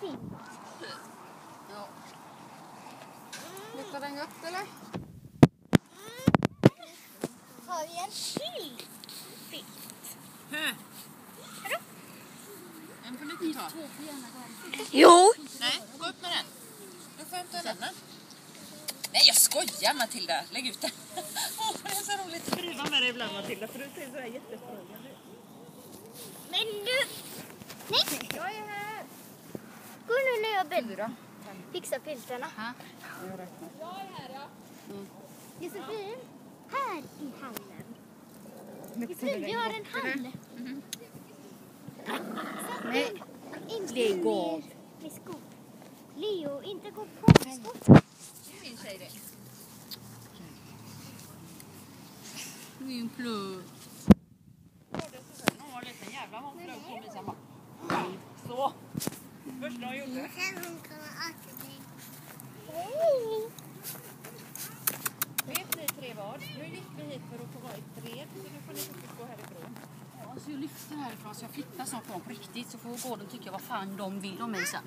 fin. Ja. Luktar den gott eller? Har vi en till bit? Vadå? En får lite ta. Jo! Nej, gå upp med den. Du får hämta en annan. Nej, jag skojar Matilda. Lägg ut den. Det är så roligt att driva med dig ibland Matilda. För du ser så här jättespröjande ut. Men du... Nej! Jag är här. Gå nu när jag 4. fixar filterna. Jag räknar. Jag är här, ja. Josefin, här i hallen. Josefin, vi har en hall. Nej, Inte lägg av. med skor. Leo, inte gå på med skor. Det är min tjej det. Min plugg. Hon var en liten jävla hon flög på mig samma. Så. Första hon gjorde. Vet ni 3 vad? Nu gick vi hit för att få vara i fred. Så nu får ni gå härifrån. Ja, så jag lyfter härifrån så jag flyttar snart på riktigt. Så får gården tycka vad fan de vill om mig sen.